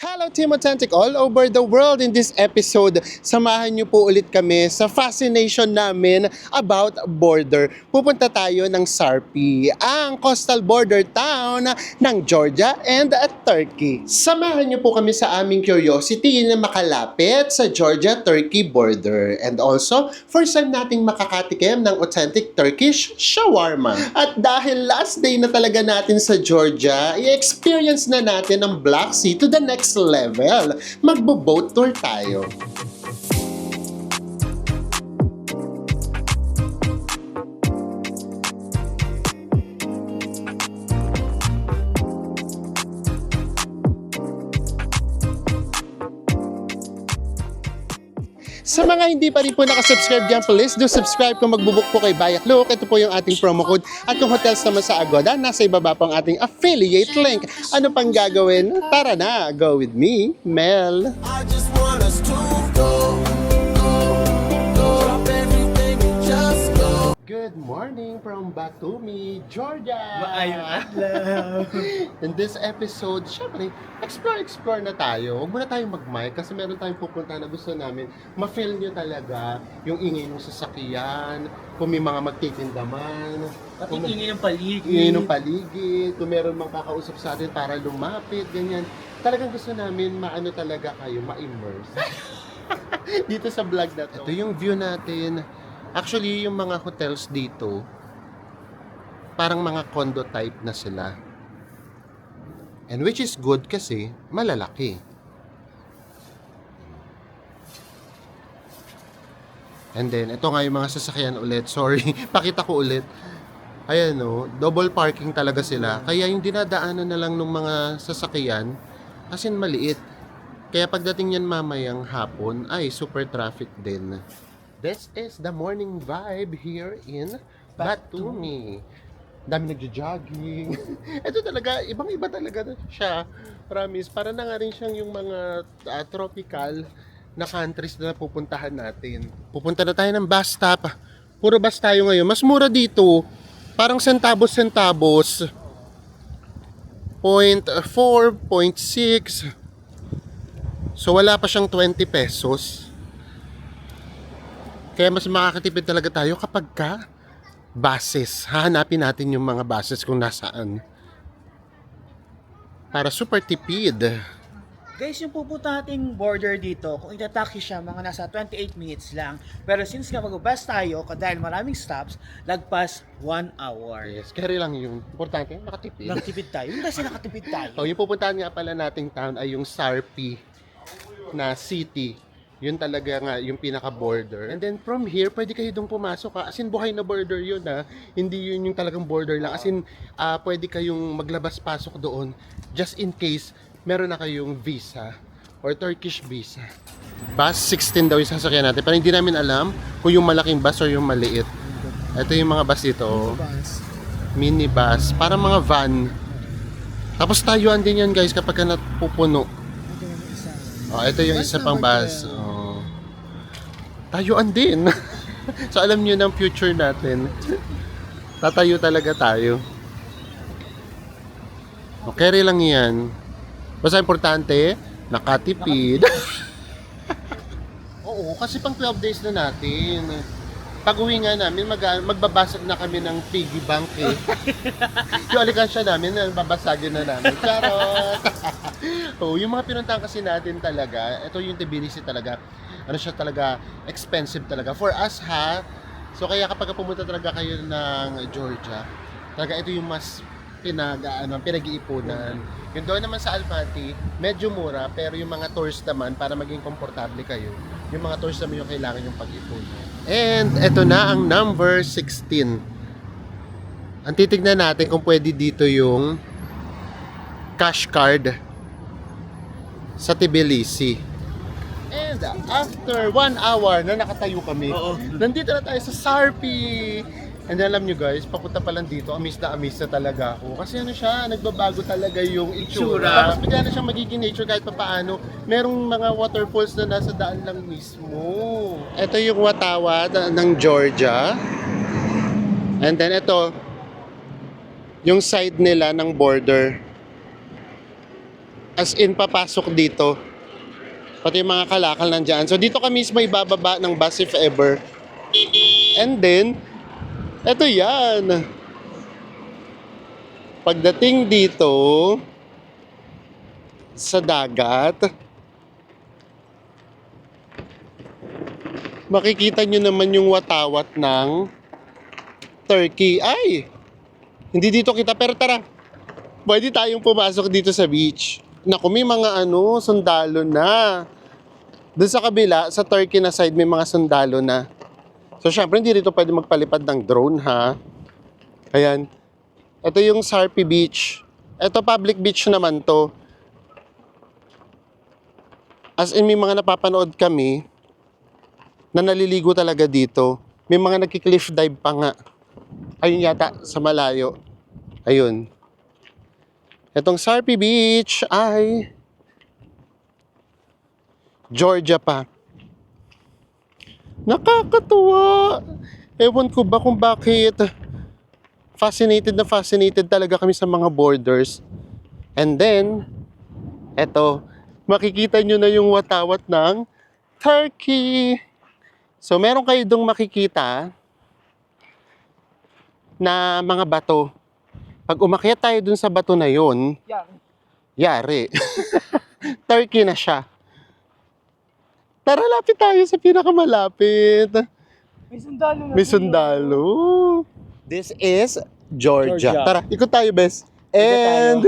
Hello Team Authentic all over the world. In this episode, samahan niyo po ulit kami sa fascination namin about border. Pupunta tayo ng Sarpi, ang coastal border town ng Georgia and Turkey. Samahan niyo po kami sa aming curiosity na makalapit sa Georgia-Turkey border. And also, first time nating makakatikim ng authentic Turkish shawarma. At dahil last day na talaga natin sa Georgia, i-experience na natin ang Black Sea to the next level. Magbo-boat tour tayo. Sa mga hindi pa rin po nakasubscribe dyan, please do subscribe kung magbubuk po kay Bayak Look. Ito po yung ating promo code. At kung hotels naman sa Agoda, nasa ibaba po ang ating affiliate link. Ano pang gagawin? Tara na! Go with me, Mel! I just want us to go. Drop everything and just go. Good morning from Batumi, Georgia! Maayong adlaw! In this episode, syempre, explore na tayo. Huwag muna tayong mag-mic kasi meron tayong pupunta na gusto namin ma-feel nyo talaga yung ingay ng sasakyan, kung may mga magtitindaman, Pati ingay ng paligid. ingay ng paligid, kung meron mang kakausap sa atin para lumapit, ganyan. Talagang gusto namin maano talaga kayo, ma-immerse. Dito sa vlog na to. Ito yung view natin. Actually, yung mga hotels dito, parang mga condo type na sila. And which is good kasi malalaki. And then, ito nga yung mga sasakyan ulit. Sorry, pakita ko ulit. Ayan o, double parking talaga sila. Kaya yung dinadaanan na lang ng mga sasakyan, as in maliit. Kaya pagdating yan mamayang hapon, ay super traffic din. This is the morning vibe here in Batumi. Dami nagja-jogging. Ito talaga, ibang-iba talaga siya. Promise, para na nga rin siyang yung mga tropical na countries na pupuntahan natin. Pupunta na tayo ng bus stop. Puro bus tayo ngayon. Mas mura dito. Parang centavos. 0.4, 0.6. So wala pa siyang 20 pesos. Kaya mas makakatipid talaga tayo kapag buses. Hahanapin natin yung mga buses kung nasaan. Para super tipid. Guys, yung pupunta nating border dito, kung itatake siya, mga nasa 28 minutes lang. Pero since nga mag-bus tayo, dahil maraming stops, lagpas 1 hour. Yes, carry lang yung importante, makatipid. Nakatipid tayo. Yung kasi nakatipid tayo. Oh, yung pupuntahan nga pala nating town ay yung Sarpi na city. Yun talaga nga yung pinaka-border. And then from here, pwede kayo doon pumasok ha. As in, buhay na border yun ha. Hindi yun yung talagang border lang. As in, pwede kayong maglabas-pasok doon just in case meron na kayong visa or Turkish visa. Bus 16 daw yung sasakyan natin. Pero hindi namin alam kung yung malaking bus or yung maliit. Ito yung mga bus dito. Minibus. Parang mga van. Tapos tayuan din yan guys kapag ka napupuno. Oh, ito yung isa pang bus. Oh. Tayuan din. So alam niyo ng future natin. Tatayo talaga tayo. Okay lang yan. Basta importante, nakatipid. Oo, kasi pang 12 days na natin. Pag-uwi nga namin, magbabasag na kami ng piggy bank eh. Yung alikansya namin, babasagin na namin. Charot! Oh, yung mga pinuntahan kasi natin talaga, ito yung Tbilisi talaga, ano siya talaga, expensive talaga. For us ha, so kaya kapag pumunta talaga kayo ng Georgia, talaga ito yung mas pinag-iipunan. Yung doon naman sa Almaty, medyo mura, pero yung mga tours naman, para maging komportable kayo, yung mga tours naman yung kailangan yung pag-ipunan. And ito na ang number 16. Ang titignan natin kung pwede dito yung cash card sa Tbilisi. And after 1 hour na nakatayo kami, nandito na tayo sa Sarpi. And alam nyo guys, papunta pa lang dito, amis na talaga ako. Kasi ano siya, nagbabago talaga yung itsura. Tapos bigla na siyang magiging nature kahit papaano. Merong mga waterfalls na nasa daan lang mismo. Ito yung watawat ng Georgia. And then ito, yung side nila ng border. As in, papasok dito. Pati yung mga kalakal nandyan. So, dito ka mismo ibababa ng bus if ever. And then, eto yan. Pagdating dito sa dagat, makikita nyo naman yung watawat ng Turkey. Ay! Hindi dito kita, pero tara. Pwede tayong pumasok dito sa beach. Naku, may mga sundalo na. Doon sa kabila, sa Turkey na side, may mga sundalo na. So, syempre, hindi dito pwede magpalipad ng drone, ha? Ayan. Ito yung Sarpi Beach. Ito, public beach naman to. As in, may mga napapanood kami na naliligo talaga dito. May mga nagki-cliff dive pa nga. Ayun yata, sa malayo. Ayun. Itong Sarpi Beach ay Georgia pa. Nakakatuwa. Ewan ko ba kung bakit fascinated talaga kami sa mga borders. And then, eto, makikita nyo na yung watawat ng Turkey. So, meron kayo dong makikita na mga bato. Pag umakyat tayo dun sa bato na yun, yari. Turkey na siya. Tara, lapit tayo sa pinakamalapit. May sundalo na. May sundalo. This is Georgia. Georgia. Tara, ikot tayo, bes. And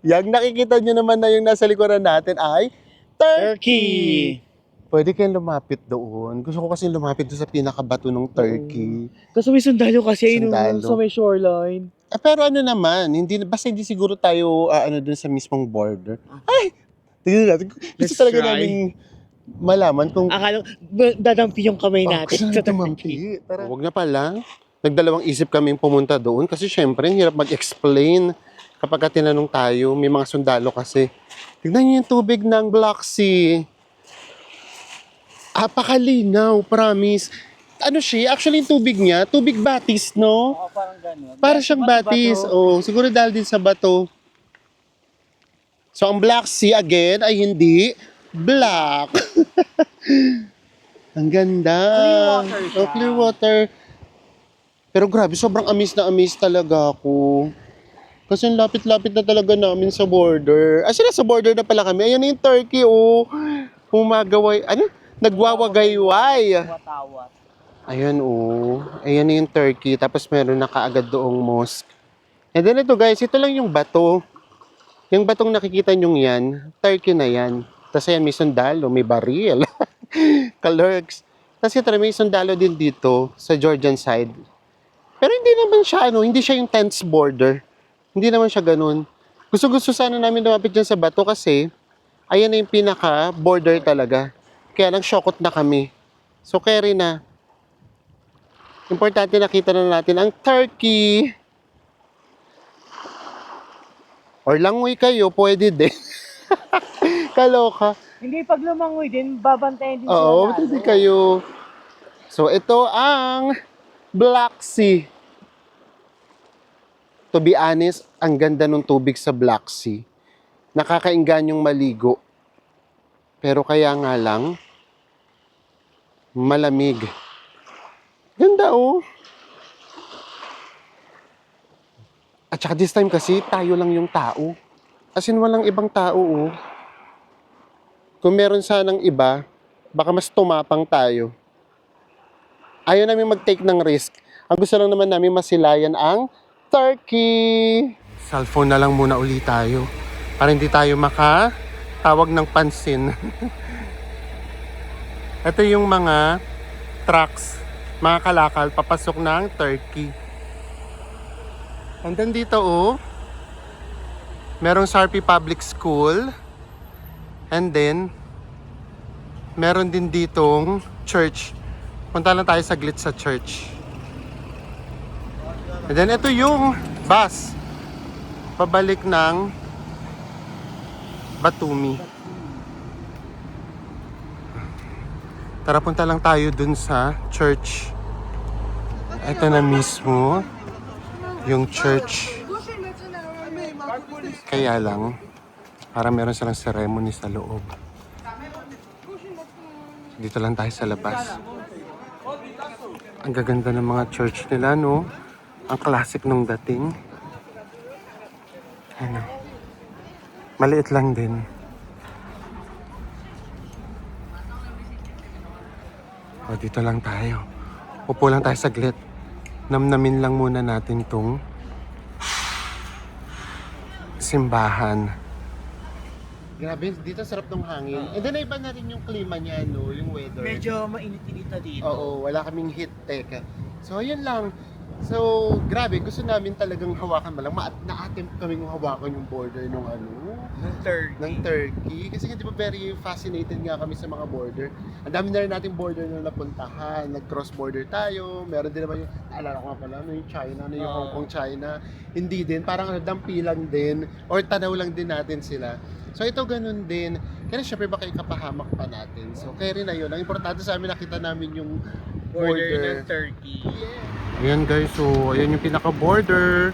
yung nakikita nyo naman na yung nasa likuran natin ay Turkey. Pwede kayong lumapit doon. Gusto ko kasi lumapit doon sa pinakabato ng Turkey. Kasi may sundalo kasi Sundalo. sa may shoreline. Pero ano naman, basta hindi siguro tayo doon sa mismong border. Ay! Tignan natin. Gusto Let's talaga try. namin malaman kung Akala, dadampi yung kamay natin sa tumampi. Huwag na pala. Nagdalawang isip kami pumunta doon kasi syempre, hirap mag-explain kapag tinanong tayo. May mga sundalo kasi. Tignan niyo yung tubig ng Black Sea. Apakalinaw, promise. Ano siya? Actually, yung tubig niya, tubig batis, no? Oo, parang gano'n. Para siyang batis. Oh, siguro dahil din sa bato. So, ang Black Sea, again, ay hindi black. Ang ganda. Clear water siya. Oh, clear water. Pero grabe, sobrang amis na amis talaga ako. Kasi ang lapit-lapit na talaga namin sa border. Sila sa border na pala kami. Ayan na yung Turkey, oh. Humagaway, nagwawagayway. Watawat. Ayan, oh. Ayan na yung Turkey. Tapos meron na kaagad doong mosque. And then ito, guys, ito lang yung bato. Yung batong nakikita nyo yan, Turkey na yan. Tapos ayan, may sundalo, may baril. Kalurks. Tapos ito, may sundalo din dito sa Georgian side. Pero hindi naman siya, hindi siya yung tense border. Hindi naman siya ganun. Gusto sana namin lumapit dyan sa bato kasi ayan na yung pinaka-border talaga. Kaya lang syokot na kami. So, carry na. Importante nakita na natin ang Turkey. Or langoy kayo, pwede din. Kaloka. Hindi, pag lumangoy din, babantayan din Oo, sila. pwede kayo. So, ito ang Black Sea. To be honest, ang ganda ng tubig sa Black Sea. Nakakainggan yung maligo. Pero kaya nga lang, malamig. Ganda, oh. At saka this time kasi, tayo lang yung tao. As in, walang ibang tao, oh. Kung meron sanang iba, baka mas tumapang tayo. Ayaw namin mag-take ng risk. Ang gusto lang naman namin masilayan ang Turkey. Cellphone na lang muna uli tayo. Para hindi tayo makatawag ng pansin. Ito yung mga trucks, mga kalakal, papasok ng Turkey. And then dito, oh, merong Sarpi Public School. And then, meron din ditong church. Punta lang tayo saglit sa church. And then, ito yung bus. Pabalik ng Batumi. Tara, punta lang tayo dun sa church. Ito na mismo yung church. Kaya lang, parang meron silang ceremony sa loob. Dito lang tayo sa labas. Ang gaganda ng mga church nila, no? Ang classic nung dating. Ano? Maliit lang din. O, dito lang tayo. Upo lang tayo saglit. Namnamin lang muna natin tong simbahan. Grabe, dito sarap ng hangin. And then iba na rin yung klima niya, no? Yung weather. Medyo mainit-init na dito. Oo, wala kaming heat tech. So, yun lang. So, grabe, gusto namin talagang hawakan malang. Na-attempt kaming hawakan yung border ng ng Turkey. Kasi di ba very fascinated nga kami sa mga border. Ang dami na rin nating border na napuntahan. Nag-cross border tayo. Meron din naman yung, naalala ko nga pala, yung China, yung Hong Kong, China. Hindi din, parang dampi lang din. Or tanaw lang din natin sila. So ito ganun din. Kaya syempre baka ikapahamak pa natin. So kaya rin na yun. Ang importante sa amin nakita namin yung border. ng Turkey. Ayan guys, so ayan yung pinaka-border.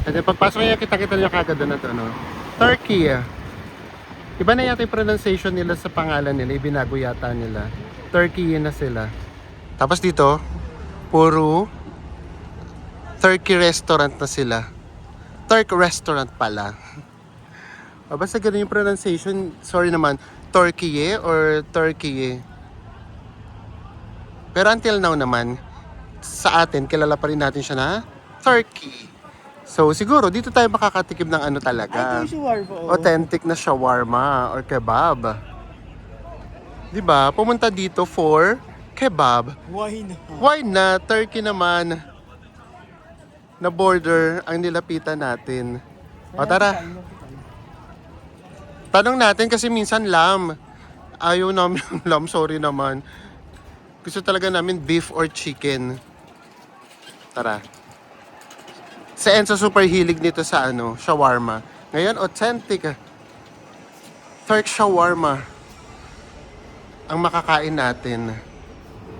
And then pagpasok niya, kita-kita niyo kagad doon na to, no? Turkey. Iba na yata yung pronunciation nila sa pangalan nila. Ibinago yata nila. Turkey na sila. Tapos dito, puro Turkey restaurant na sila. Turk restaurant pala. Basta ganun yung pronunciation. Sorry naman, Turkey or Turkey. Pero until now naman, sa atin, kilala pa rin natin siya na Turkey. So siguro, dito tayo makakatikim ng ano talaga. Ay, ito yung shawarma. Authentic na shawarma or kebab. Diba? Pumunta dito for kebab. Why na? Why not? Turkey naman. Na border ang nilapitan natin. O tara. Tanong natin kasi minsan lamb. Ayaw namin yung lamb, sorry naman. Gusto talaga namin beef or chicken. Tara. Si Enzo super hilig nito sa shawarma. Ngayon, authentic Turk shawarma ang makakain natin.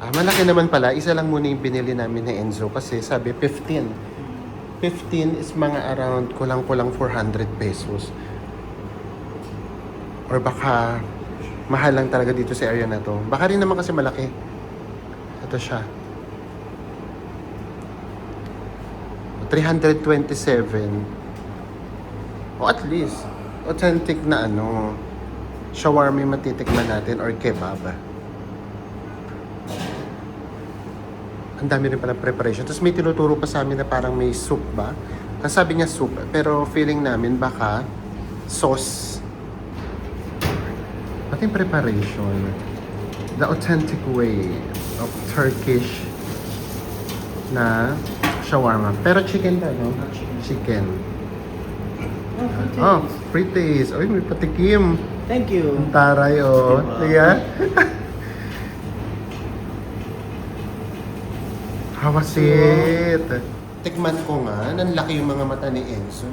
Malaki naman pala. Isa lang muna yung binili namin ni Enzo kasi sabi 15. 15 is mga around kulang-kulang 400 pesos. Or baka mahal lang talaga dito sa area na to. Baka rin naman kasi malaki. Ito siya. 327. O at least, authentic na shawarma yung matitikman natin or kebab. Ang dami rin pala preparation. Tapos may tinuturo pa sa amin na parang may soup ba? Kasi sabi niya soup, pero feeling namin baka sauce. Ating preparation, the authentic way of Turkish na shawarma. Pero chicken ba, no? Chicken. Oh, free taste. Oy, may patikim. Thank you. Ang taray, oh. Diga? Hawasit. Tikman ko nga, nanlaki yung mga mata ni Enzo.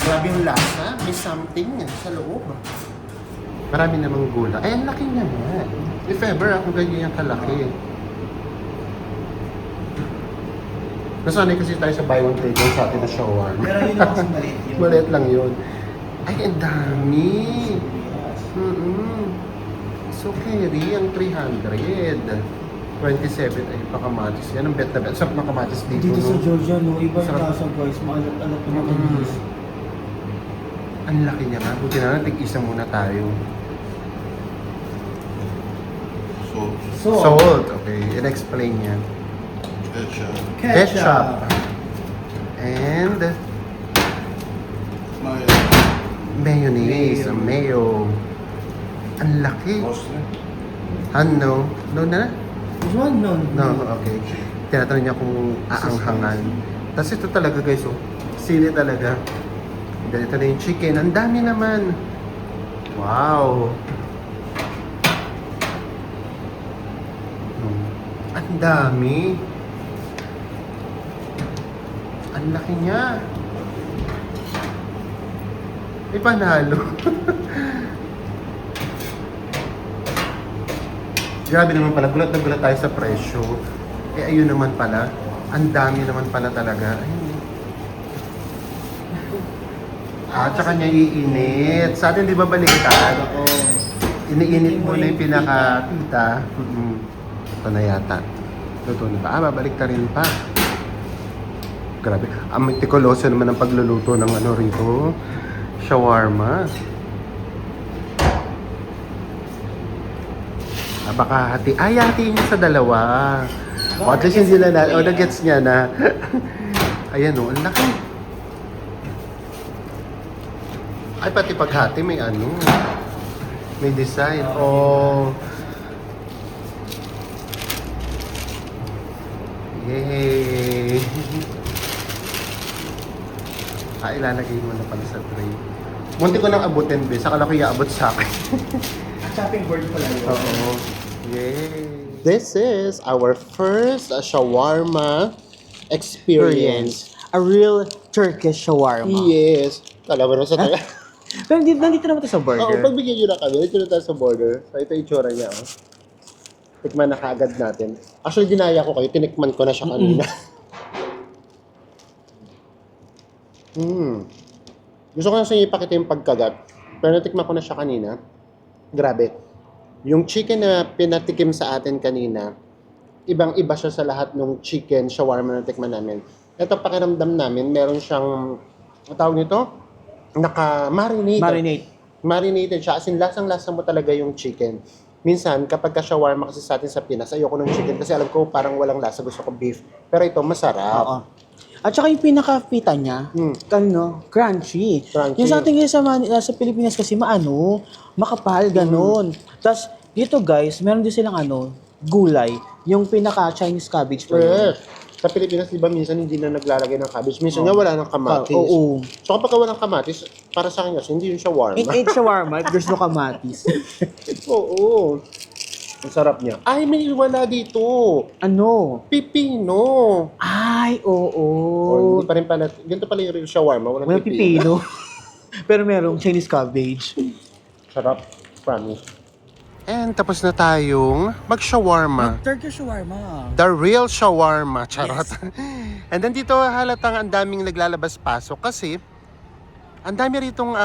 Grabe yung lasa, may something sa loob. Marami namang gula. Ay, ang laki niya nga. If ever ako ganyan yung kalaki. Nasanay kasi tayo sa buy one take one sa atin na shawarma. Pero yun ako kasing maliit yun. Maliit lang yun. Ay, ang dami. So, carry ang 300. 27 ay pakamatis. Yan ang bet na bet. Sarap ng kamatis dito, Dito sa no? Georgia, no? Iba yung Sarap. lasa, guys. Maalat-alat na mabilis. Ang laki niya nga. Buti na lang, tig-isa muna tayo. Salt. Okay, in-explain niya. Ketchup. And mayonnaise. Mayo. Ang laki. Ano? No na? This one, no. No, okay. Tinatanong niya kung aanghangan. Tapos ito talaga guys, sili talaga. Ganito na yung chicken. Ang dami naman. Wow. Ang dami. Ang laki niya. May panalo. Grabe naman pala. Gulat na gulat tayo sa presyo. Eh ayun naman pala. Ang dami naman pala talaga. Ayun. Tsaka niya iinit. Sa atin di ba baliktad? Oo. Iniinit mo na yung pinaka-pita. Ito na yata. Luto na ba? Babalik rin pa. Grabe. Ang mitikuloso naman ang pagluluto ng ano rito. Shawarma. Baka hati. Hatiin niya sa dalawa. O, at least hindi na nagets niya na. Ayan o, ang laki. Ay, pati paghati may ano. May design. Oh. Yay! Ilalagay mo na pala sa tray. Munti ko nang abutin, be. Saka lang ko iaabot sa akin. Chopping board pala yun. Oo. Yay! This is our first shawarma experience. A real Turkish shawarma. Yes. Kala mo naman sa taga. Pero nandito naman ito sa burger. Oo, pagbigyan nyo na kami. Dito na tayo sa border. So, ito yung itsura niya. Oh. Tikman na kaagad natin. Actually, dinaya ko kayo. Tinikman ko na siya kanina. Gusto ko na sa inyo ipakita yung pagkagat. Pero natikman ko na siya kanina. Grabe. Yung chicken na pinatikim sa atin kanina, ibang-iba siya sa lahat ng chicken shawarma na tikman namin. Ito pakiramdam namin, meron siyang, ang tawag nito? Marinate. Marinated siya. As in, lasang-lasa mo talaga yung chicken. Minsan, kapag ka-shawarma kasi sa atin sa Pinas, ayoko ng chicken kasi alam ko parang walang lasa. Gusto ko beef. Pero ito, masarap. Oo. At saka yung pinaka-pita niya, crunchy. Crunchy. Yung sa ating sa Pilipinas kasi makapal, ganun. Tapos, dito guys, meron din silang gulay. Yung pinaka-Chinese cabbage pa yun. Yes. Sa Pilipinas, di ba, minsan hindi na naglalagay ng cabbage. Minsan nga wala ng kamatis. Oo. So kapag walang kamatis, para sa akin kasi, hindi yung shawarma. It ain't shawarma if there's no kamatis. Oo. Ang sarap niya. Ay, may wala dito. Ano? Pipino. Ay, Or oo. hindi pa rin pala. Ganito pala yung real shawarma. Walang Walang pipino. pipino. Pero merong Chinese cabbage. Sarap. Promise. And tapos na tayong mag-shawarma. Turkish shawarma. The real shawarma. Charot. And then dito halatang ang daming naglalabas-pasok kasi ang dami ritong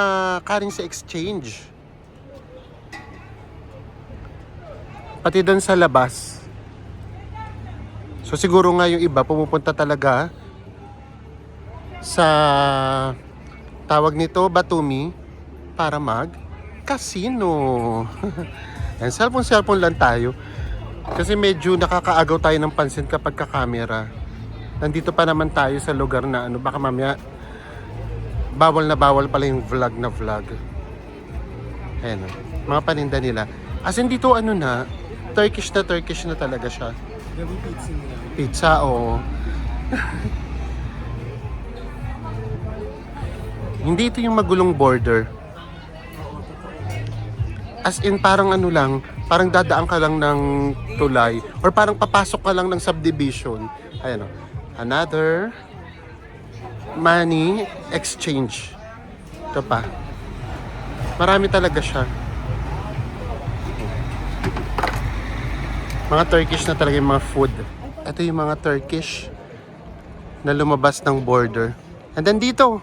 currency exchange. Pati doon sa labas. So siguro nga yung iba pumupunta talaga sa tawag nito Batumi para mag-casino. And cellphone lang tayo. Kasi medyo nakakaagaw tayo ng pansin kapag ka-camera. Nandito pa naman tayo sa lugar na baka mamaya bawal na bawal pala yung vlog. Ayan mga paninda nila. As in dito Turkish na talaga siya. Gabi pizza nila. Pizza, oo. Hindi ito yung magulong border. As in, parang parang dadaan ka lang ng tulay or parang papasok ka lang ng subdivision. Ayan o. Another money exchange. Ito pa. Marami talaga siya. Mga Turkish na talaga yung mga food. Ito yung mga Turkish na lumabas ng border. And then dito,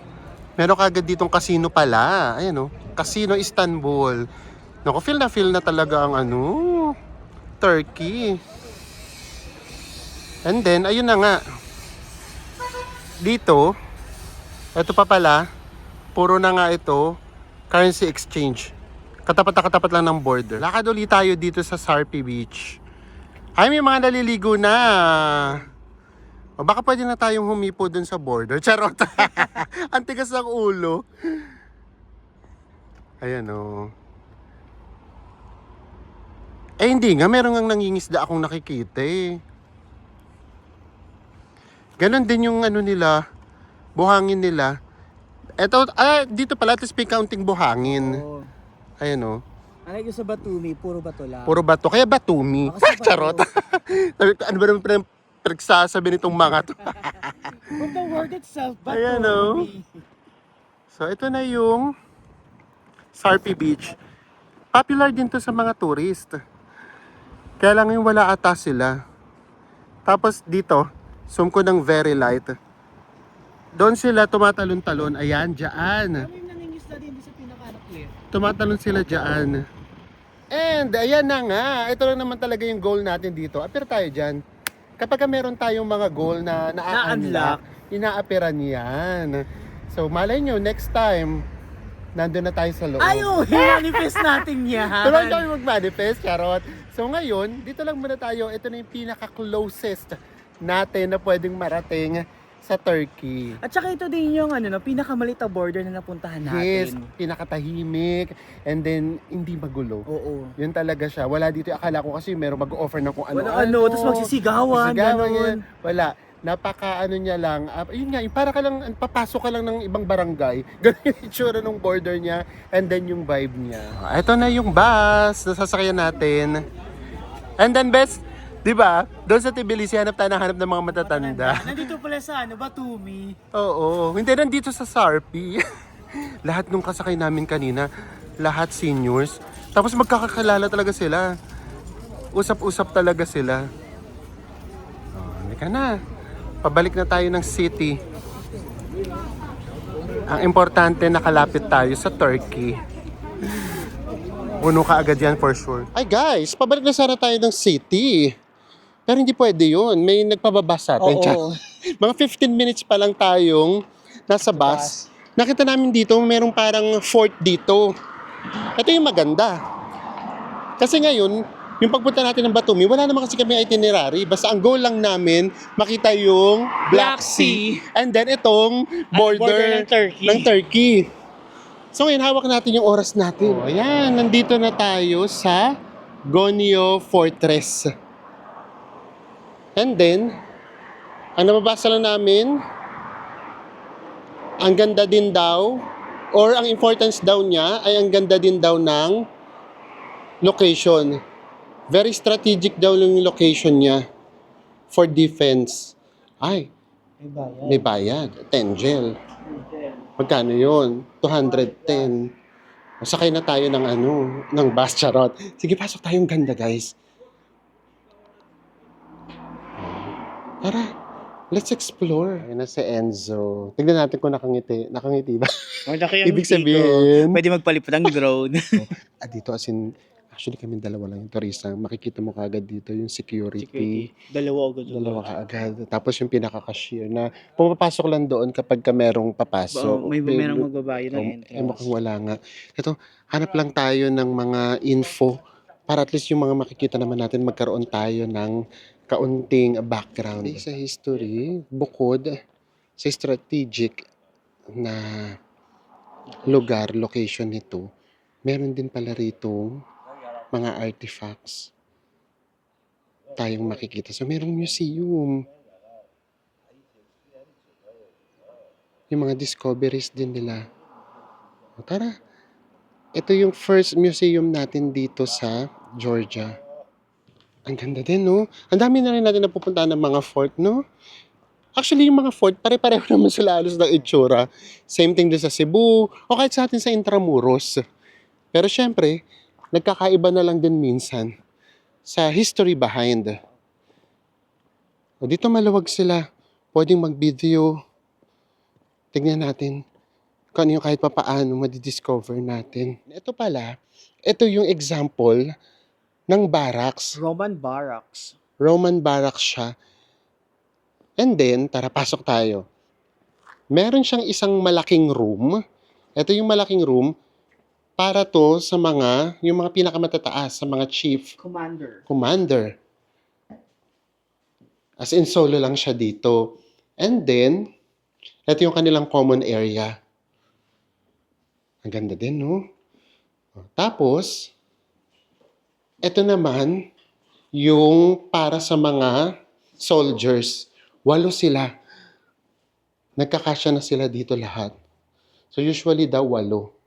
meron kagad ditong casino pala. Ayan o. Casino Istanbul. Naku, feel na talaga ang Turkey. And then, ayun na nga. Dito, ito pa pala, puro na nga ito, currency exchange. Katapat lang ng border. Lakad ulit tayo dito sa Sarpi Beach. Ay, may mga naliligo na. O baka pwede na tayong humipo dun sa border. Charot. Ang tigas ng ulo. Ayan o. Eh hindi nga, meron nga nangingisda akong nakikita eh. Ganon din yung nila, buhangin nila. Eto, dito pala, at least may counting buhangin. Oo. Ayan o. Alay ko sa Batumi, puro bato lang. Puro bato, kaya Batumi. Baka sa bato. Charot. Ano ba naman pinagsasabi nitong mga to? But the word itself, Batumi. Ayan o. So, ito na yung Sarpi Beach. Popular din to sa mga tourist. Kaya lang yung wala ata sila. Tapos dito, Zoom ko ng very light. Doon sila tumatalon-talon. Ayan, dyan. May nangingisda din sa pinaka-cliff. Tumatalon sila dyan. And ayan na nga. Ito lang naman talaga yung goal natin dito. Appear tayo dyan. Kapag meron tayong mga goal na na-unlock, ina-appearan yan. So malay nyo, next time, nandun na tayo sa loob. Ayaw, i-manifest natin yan. Tuloy kami mag-manifest, charot. So ngayon, dito lang muna tayo. Ito na yung pinaka-closest natin na pwedeng marating sa Turkey. At saka ito din yung pinakamalit na border na napuntahan Yes, natin. pinakatahimik, and then hindi magulo. Oo. Yun talaga siya. Wala dito, akala ko kasi meron mag-offer ng kung Wala tapos magsisigawan, Magsisigawan ganun. yan. Wala. Napaka niya lang. Yun nga, yung para ka lang, papasok ka lang ng ibang barangay. Ganun yung itsura ng border niya, and then yung vibe niya. Ito na yung bus na sasakyan natin. And then best, di ba? Doon sa Tbilisi, hanap tayo ng mga matatanda. Nandito pala sa Batumi. Oo, hindi nandito sa Sarpi. Lahat nung kasakay namin kanina, lahat seniors. Tapos magkakakilala talaga sila. Usap-usap talaga sila. Halika na. Pabalik na tayo ng city. Ang importante, nakalapit tayo sa Turkey. Puno ka agad yan for sure. Ay guys, pabalik na sana tayo ng city. Pero hindi pwede yun. May nagpababa sa atin. Oo. Mga 15 minutes pa lang tayong nasa bus. Nakita namin dito, merong parang fort dito. Ito yung maganda. Kasi ngayon, yung pagpunta natin ng Batumi, wala naman kasi kami itinerary. Basta ang goal lang namin, makita yung Black Sea. And then itong border ng Turkey. So ngayon, hawak natin yung oras natin. Oh, ayan, nandito na tayo sa Gonio Fortress. And then, ang nababasa lang namin, ang ganda din daw, or ang importance daw niya, ay ang ganda din daw ng location. Very strategic daw yung location niya for defense. Ay, may bayad. 10 gel. Magkano yun? 210. Masakay na tayo ng ng bus, charot. Sige, pasok tayong ganda, guys. Tara, let's explore. Ayun na si Enzo. Tignan natin kung nakangiti. Nakangiti ba? Ibig sabihin, Pwede magpalipad ang drone. dito as in, actually kami dalawa lang yung turista. Makikita mo kaagad dito yung security. Dalawa ka agad. Tapos yung pinaka-cashier na pumapasok lang doon kapag ka merong papasok. Merong magbabayad ng entrance. Mukhang wala nga. Ito, hanap lang tayo ng mga info para at least yung mga makikita naman natin magkaroon tayo ng kaunting background. Sa history, bukod sa strategic na lugar, location nito, meron din pala rito mga artifacts tayong makikita. So, merong museum. Yung mga discoveries din nila. O, tara. Ito yung first museum natin dito sa Georgia. Ang ganda din, no? Ang dami na rin natin napupuntahan ng mga fort, no? Actually, yung mga fort, pare-pareho naman sila halos ng itsura. Same thing din sa Cebu, o kahit sa atin sa Intramuros. Pero syempre, nagkakaiba na lang din minsan sa history behind. O, dito maluwag sila. Pwedeng mag-video. Tignan natin kung ano yung kahit papaano madidiscover natin. Ito pala, ito yung example ng barracks. Roman barracks. Roman barracks siya. And then, tara, pasok tayo. Meron siyang isang malaking room. Ito yung malaking room para to sa yung mga pinakamatataas, sa mga chief. Commander. As in, solo lang siya dito. And then, ito yung kanilang common area. Ang ganda din, no? Tapos, ito naman, yung para sa mga soldiers. 8 sila. Nagkakasya na sila dito lahat. So, usually daw 8.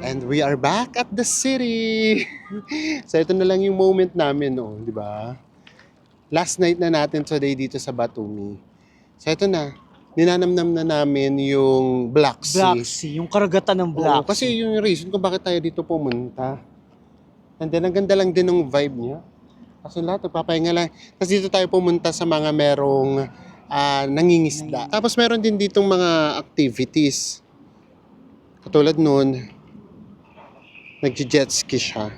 And we are back at the city. So ito na lang yung moment namin, oh, di ba? Last night na natin today dito sa Batumi. So ito na, ninanamnam na namin yung Black Sea. Black Sea, yung karagatan ng Oo, Black kasi yung reason kung bakit tayo dito pumunta. And then, ang ganda lang din ng vibe niya. Kasi lahat, nagpapahinga lang. Tapos dito tayo pumunta sa mga merong nangingisda. Tapos meron din ditong mga activities. Katulad nun, nag-jet ski siya.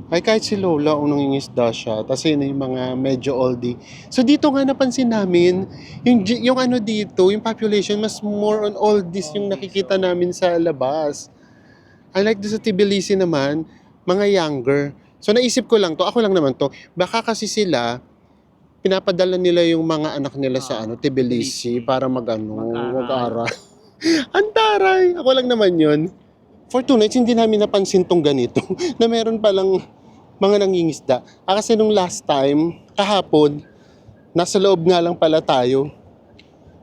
Ay, kahit si Lola, nangingisda siya. Tapos yun yung mga medyo oldie. So dito nga napansin namin, yung ano dito, yung population, mas more on oldies yung nakikita namin sa labas. Unlike doon sa Tbilisi naman, mga younger. So naisip ko lang to, ako lang naman to, baka kasi sila, pinapadala nila yung mga anak nila sa Tbilisi para mag-aral. Antaray! Ako lang naman yun. For 2 nights, hindi namin napansin tong ganito, na meron palang mga nangingisda. Kasi nung last time, kahapon, nasa loob nga lang pala tayo.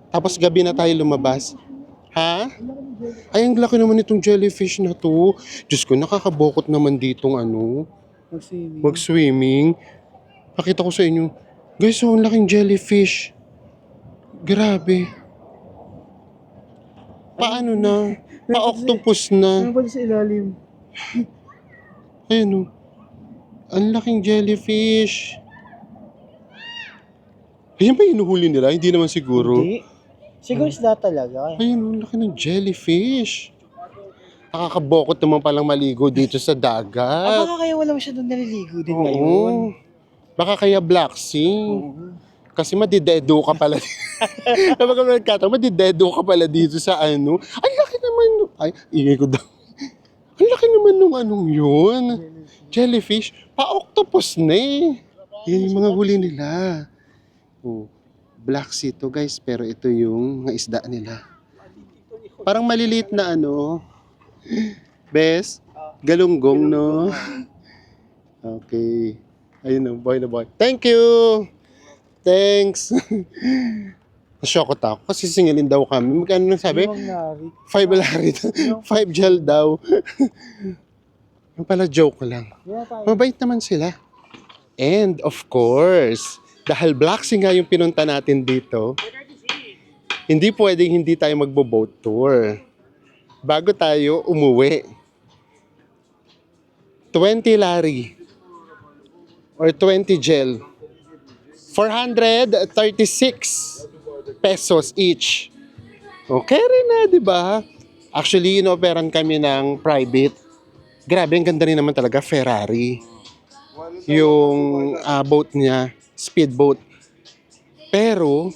Tapos gabi na tayo lumabas. Ha? Ay, ang laki naman itong jellyfish na to. Diyos ko, nakakabokot naman ditong mag-swimming. Pakita ko sa inyo. Guys, ang laking jellyfish. Grabe. Paano na? Pa-octopus na. Ano ba sa ilalim? Ayun o. Ang laking jellyfish. Ayan ba inuhuli nila? Hindi naman siguro. Hindi. Siguro isda talaga. Ayun o, laki ng jellyfish. Nakakabokot naman palang maligo dito sa dagat. Baka kaya wala masyadong naliligo din Oo. ngayon. Baka kaya Black Sea. Kasi madidedo ka pala. Kapag nagkataon, madidedo ka pala dito sa ano. Ang laki naman. Ay, ingay ko daw. Ang laki naman nung anong yun. Jellyfish. Pa-octopus na eh. Yan yung mga huli nila. Oh, Black Sea to guys, pero ito yung mga isda nila. Parang maliliit na ano. Bes, galunggong no. Okay. Ayun na, boy na boy. Thank you! Thanks! Nasyokot ako kasi singilin daw kami. Magkano nang sabi? 5 larit. 5 gel daw. Yung pala joke lang. Mabait naman sila. And of course, dahil Black Sea nga yung pinunta natin dito, hindi pwedeng hindi tayo magbo-boat tour. Bago tayo umuwi. 20 lari or 20 gel. 436 pesos each. Okay rin na, di ba? Actually, inoperan kami ng private. Grabe, ang ganda rin naman talaga, Ferrari. Yung boat niya, speedboat. Pero,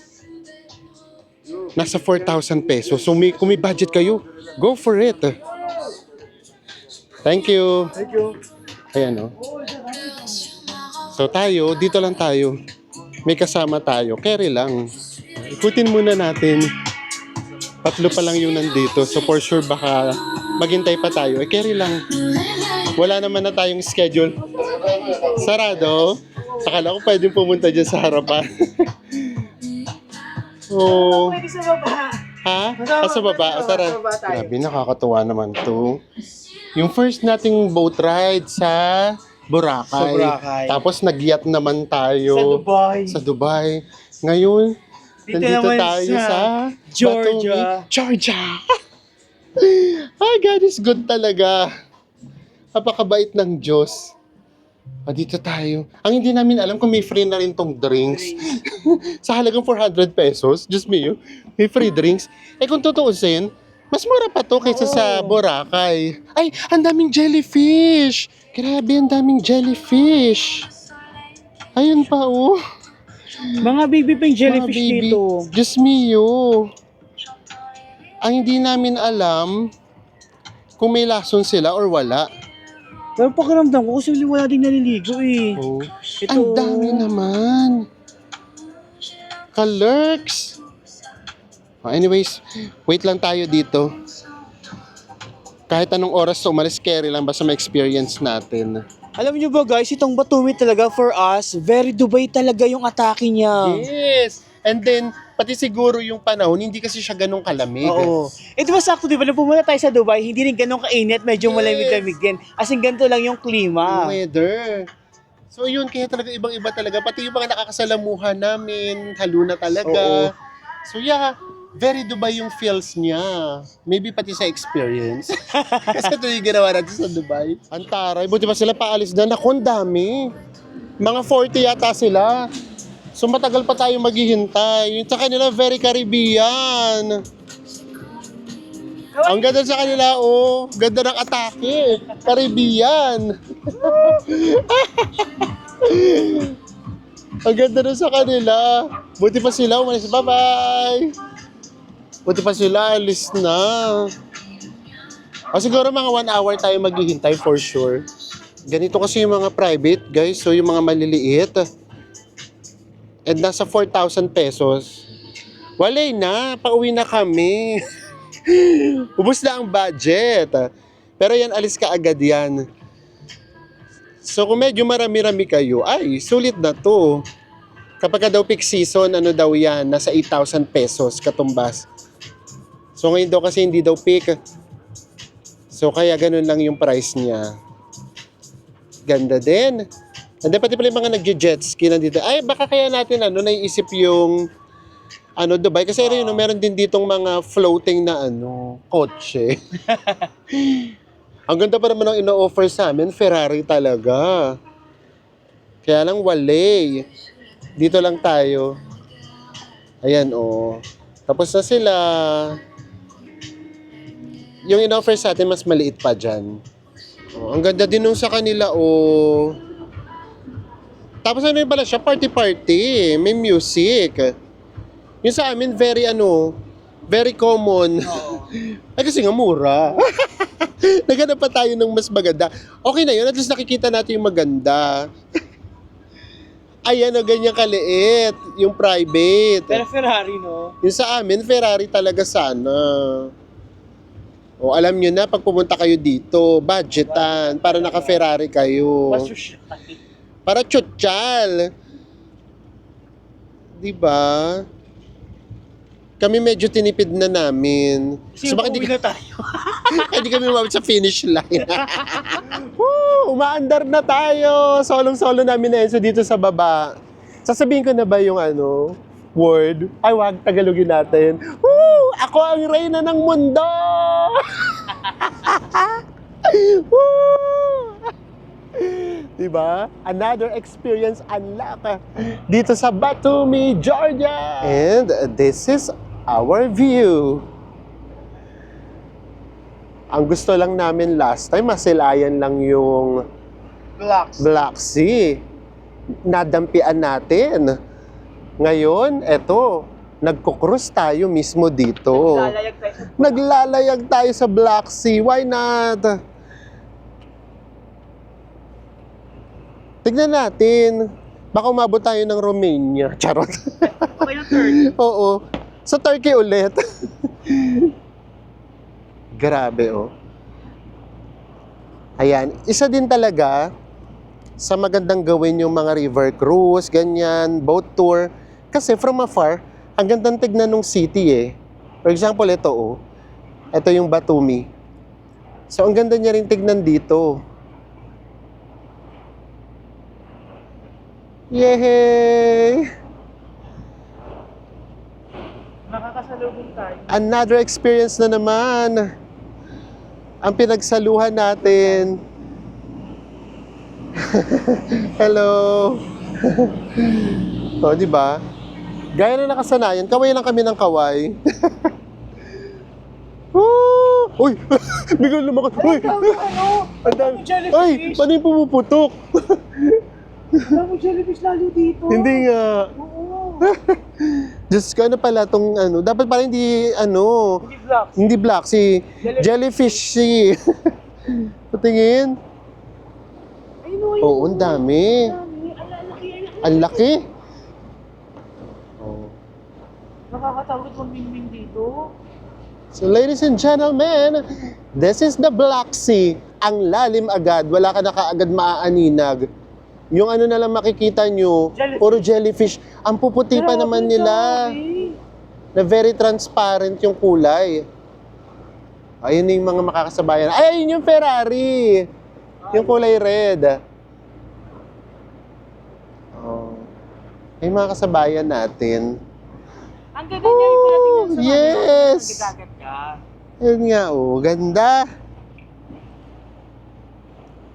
nasa 4,000 pesos. So, kung may budget kayo, go for it. Thank you. Thank you. Ayan, oh. So, tayo, dito lang tayo. May kasama tayo. Carry lang. Ikutin muna natin. 3 pa lang yung nandito. So, for sure, baka maghintay pa tayo. Carry lang. Wala naman na tayong schedule. Sarado. Akala ko pwedeng pumunta dyan sa harapan. Oh. Pwede sa baba. Ha? Sa baba? O, tara. Sa baba tayo. Grabe, nakakatuwa naman to. Yung first nating boat ride sa Boracay. Sa Boracay. Tapos nag-yacht naman tayo. Sa Dubai. Sa Dubai. Ngayon, Dito nandito naman tayo sa sa Georgia. Batumi, Georgia. Ay, God is good talaga. Napakabait ng Diyos. Dito tayo. Ang hindi namin alam kung may free na rin tong drinks. Sa halagang 400 pesos, just me, may free drinks. Kung tutuusin, mas mura pa to kaysa sa Boracay. Ay, ang daming jellyfish. Grabe, ang daming jellyfish. Ayun pa, oh. Mga baby pang jellyfish Mga baby. dito. Diyos mio. Ang hindi namin alam kung may lason sila or wala. Pero pakiramdam ko kasi wala ding naliligo eh. Oh. Ito. Ang dami naman. Kalurks. Anyways, wait lang tayo dito. Kahit anong oras umalis, carry lang basta ma-experience natin. Alam niyo ba guys, itong Batumi talaga for us, very Dubai talaga yung atake niya. Yes! And then, Pati siguro yung panahon, hindi kasi siya ganun kalamig. Oo. Eh, di ba sakto, di ba? Nung pumunta tayo sa Dubai, hindi rin ganun kainit, medyo Yes. malamig-lamig din. As in, ganito lang yung klima. Yung weather. So yun, kaya talaga ibang-iba talaga. Pati yung mga nakakasalamuhan namin, halo na talaga. Oo. So yeah, very Dubai yung feels niya. Maybe pati sa experience. Kasi ito yung ginawa natin sa Dubai. Ang taray, buti pa sila paalis na. Naku, ang dami. Mga 40 yata sila. So matagal pa tayo maghihintay. Yung sa kanila, very Caribbean. Ang ganda sa kanila, oh. Ganda ng atake. Caribbean. Ang ganda na sa kanila. Buti pa sila, umalis. Bye-bye. Buti pa sila, alis na. O siguro mga 1 hour tayo maghihintay for sure. Ganito kasi yung mga private, guys. So yung mga maliliit. And nasa 4,000 pesos. Walay na, pauwi na kami. Ubus na ang budget. Pero yan, alis ka agad yan. So kung medyo marami-rami kayo, ay, sulit na to. Kapag daw peak season, ano daw yan, nasa 8,000 pesos katumbas. So ngayon daw kasi hindi daw peak. So kaya ganun lang yung price niya. Ganda din. And then pati pala yung mga nagje-jet ski nandito. Ay, baka kaya natin naiisip yung Dubai. Kasi rin, meron din ditong mga floating na kotse. Ang ganda pa naman ang ino-offer sa amin, Ferrari talaga. Kaya lang wale. Dito lang tayo. Ayan, oh. Tapos na sila. Yung ino-offer sa atin, mas maliit pa dyan. Oh, ang ganda din nung sa kanila, oh. Tapos ano yun pala siya, party-party. May music. Yung sa amin, very common. Ay, kasi nga mura. Naghanap pa tayo ng mas maganda. Okay na yun, at least nakikita natin yung maganda. Ayan, ganyan kaliit. Yung private. Pero Ferrari, no? Yung sa amin, Ferrari talaga sana. O, alam nyo na, pag pumunta kayo dito, budgetan, para naka-Ferrari kayo. Masushay. Para tsutsal. Diba? Kami medyo tinipid na namin. Kasi bakit uwi na tayo. hindi kami umabot sa finish line. Woo! Umaandar na tayo. Solong-solo namin na Enzo dito sa baba. Sasabihin ko na ba yung word? Ay, wag, Tagalogin natin. Woo! Ako ang reyna ng mundo! Woo! Diba? Another experience unlock dito sa Batumi, Georgia. And this is our view. Ang gusto lang namin last time, masilayan lang yung Black Sea. Nadampian natin. Ngayon, eto, nagko-cruise tayo mismo dito. Naglalayag tayo sa Black Sea. Why not? Tignan natin. Baka umabot tayo ng Romania. Charot. Okay na Turkey. Oo. Sa Turkey ulit. Grabe, oh. Ayan. Isa din talaga sa magandang gawin yung mga river cruise, ganyan, boat tour. Kasi from afar, ang gandang tignan ng city eh. For example, ito oh. Ito yung Batumi. So, ang ganda niya rin tignan dito. Yay! Nakakasalubong tayo. Another experience na naman. Ang pinagsaluhan natin. Hello. O, di ba? Gaya na nakasanayan, kaway lang kami ng kaway. Woo! Uy! Biglang lumakas. Uy! Ang dami. Ay! Paano yung pumuputok? Alam mo, jellyfish lalo dito. Hindi nga. Oo. Diyos ko, pala tong dapat pala hindi Hindi black. hindi black, si jellyfish si. Patingin. Ay, no, Oo, ang dami. Ang laki. Oh. Nakakatakot mag-mingming dito. So ladies and gentlemen, this is the Black Sea. Ang lalim agad, wala ka na kaagad maaaninag. Yung na lang makikita nyo, Jellyfish. puro jellyfish. Ang puputi pa naman nila. na very transparent yung kulay. Ayun na yung mga makakasabayan. Ay, ayun yung Ferrari! Yung kulay red. Oh. Ay, mga kasabayan natin. Ang ganda niya yung pala tingnan sa Yes! Nagdagat ka. Ayun nga, oh. Ganda.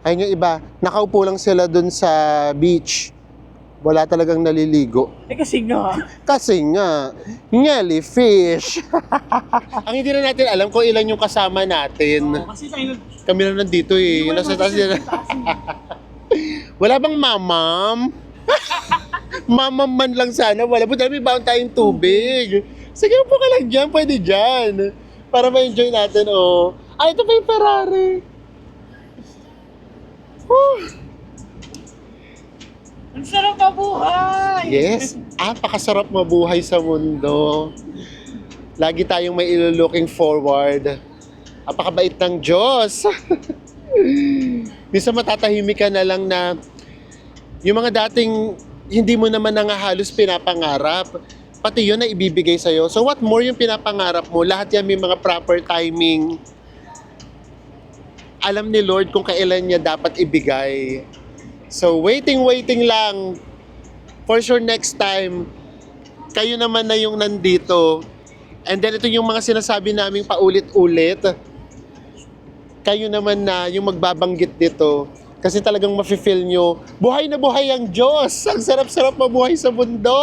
Ayun yung iba. Nakaupo lang sila dun sa beach. Wala talagang naliligo. Kasi nga. Kasi nga, jellyfish. Ang hindi na natin alam kung ilan yung kasama natin. Kasi tayo Kami na nandito eh. Nasa taas nila. Wala bang mamam? Mamam man lang sana. Wala po dami baon tayong tubig. Sige po ka lang dyan. Pwede dyan. Para ma-enjoy natin, oh. Ah, ito pa yung Ferrari. Whew. ang sarap mabuhay! Yes, napakasarap mabuhay sa mundo. Lagi tayong may looking forward. Napakabait ng Diyos. Minsan matatahimik ka na lang na yung mga dating hindi mo naman nangahalos pinapangarap, pati yun na ibibigay sa'yo. So what more yung pinapangarap mo? Lahat yan may mga proper timing. Alam ni Lord kung kailan niya dapat ibigay. So, waiting lang. For sure, next time, kayo naman na yung nandito. And then, ito yung mga sinasabi namin paulit-ulit. Kayo naman na yung magbabanggit dito. Kasi talagang mafe-feel nyo, buhay na buhay ang Diyos! Ang sarap-sarap mabuhay sa mundo!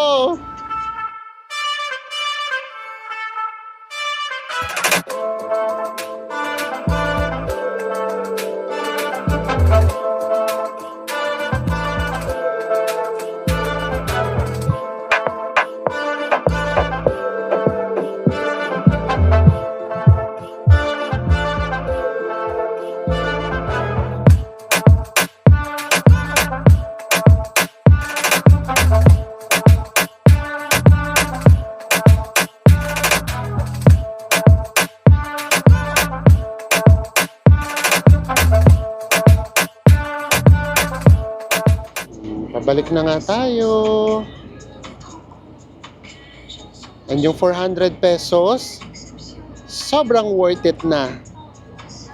Pabalik na nga tayo. And yung 400 pesos, sobrang worth it na.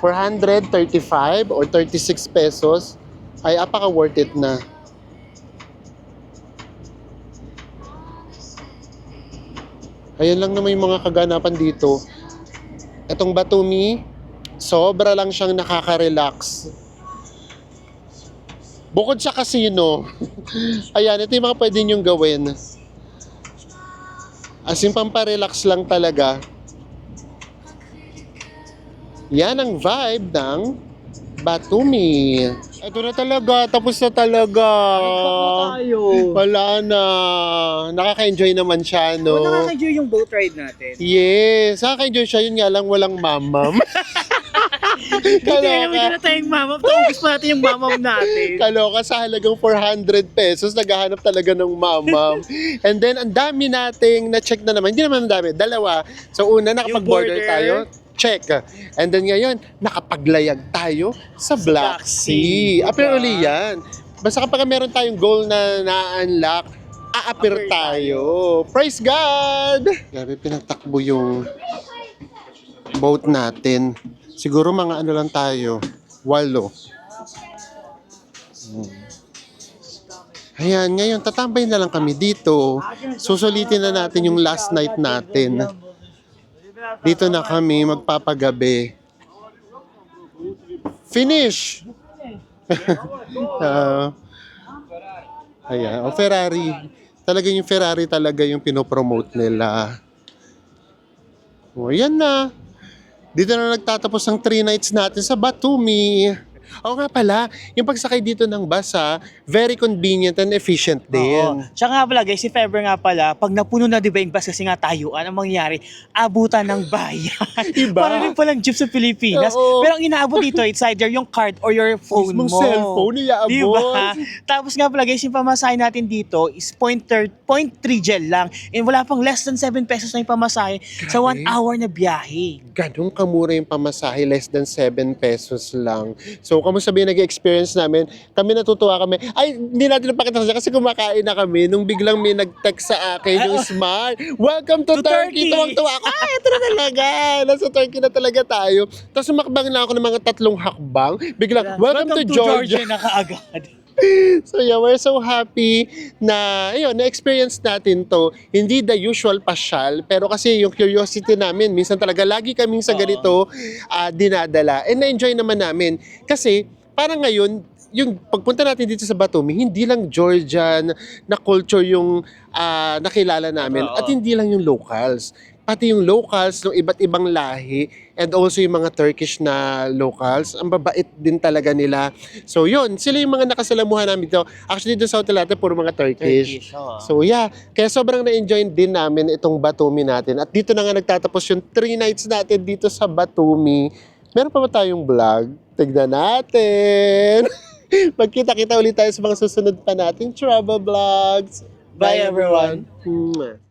435 or 36 pesos ay apaka worth it na. Ayan lang naman yung mga kaganapan dito. Etong Batumi, sobra lang siyang nakaka-relax. Bukod sa casino, ayan, ito yung mga pwede nyong gawin. As in, pamparelax lang talaga. Yan ang vibe ng Batumi. Ito na talaga, tapos na talaga. tayo. Wala na. Nakaka-enjoy naman siya, no? Nakaka-enjoy yung boat ride natin. Yes, nakaka-enjoy siya. Yun nga lang, walang mamam. Hindi na tayong mamam. Taubos pa natin yung mamam natin. Kaloka, sa halagang 400 pesos, naghahanap talaga ng mamam. And then, ang dami nating na-check na naman. Hindi naman ang dami, dalawa. So, una, nakapag-border border. tayo. Check. And then ngayon, nakapaglayag tayo sa Black Sea. Sea. Appear Diba? uli yan. Basta kapag meron tayong goal na na-unlock, a-appear tayo. Praise God! Grabe, pinagtakbo yung boat natin. Siguro mga ano lang tayo, 8. Ayan, ngayon tatambay na lang kami dito. Susulitin na natin yung last night natin. Dito na kami magpapagabi. Finish! Ayan, o Ferrari. Talaga yung Ferrari talaga yung pinopromote nila. O, yan na. Dito na nagtatapos ang 3 nights natin sa Batumi. Oo nga pala, yung pagsakay dito ng bus very convenient and efficient din. Oo. Tsaka nga pala guys, si Feber nga pala, pag napuno na di ba yung bus kasi nga tayuan, ang mangyayari, abutan ng bayan. Iba? Para rin palang jeep sa Pilipinas. Oo. Pero ang inaabot dito, it's either yung card or your phone Mismong mo. cellphone, iaabot. Diba? Tapos nga pala guys, yung pamasahe natin dito is 0.3 gel lang. And wala pang less than 7 pesos na yung pamasahe sa 1 hour na biyahe. Ganun kamura yung pamasahe, less than 7 pesos lang. So So, kamusta ba yung nag-experience namin? Kami natutuwa kami. Ay, hindi natin napakita kasi kumakain na kami nung biglang may nag-text sa akin yung Smart. Welcome to, To Turkey! Turkey! Tuwang-tuwa ako. Ay, ito na talaga. Nasa Turkey na talaga tayo. Tapos sumakbang lang ako ng mga 3 hakbang. Biglang, welcome to Georgia. na kaagad. So yeah, we're so happy na ayun, na-experience natin to. Hindi the usual pasyal, pero kasi yung curiosity namin, minsan talaga lagi kaming sa ganito dinadala. And na-enjoy naman namin. Kasi parang ngayon, yung pagpunta natin dito sa Batumi, hindi lang Georgian na culture yung nakilala namin Oo. at hindi lang yung locals. Pati yung locals ng iba't ibang lahi and also yung mga Turkish na locals, ang babait din talaga nila. So yun, sila yung mga nakasalamuhan namin dito. Actually, doon sa hotel natin, puro mga Turkish. So yeah, kaya sobrang na-enjoy din namin itong Batumi natin. At dito na nga nagtatapos yung 3 nights natin dito sa Batumi. Meron pa ba tayong vlog? Tignan natin! Magkita-kita ulit tayo sa mga susunod pa nating travel vlogs. Bye, everyone. Mwah.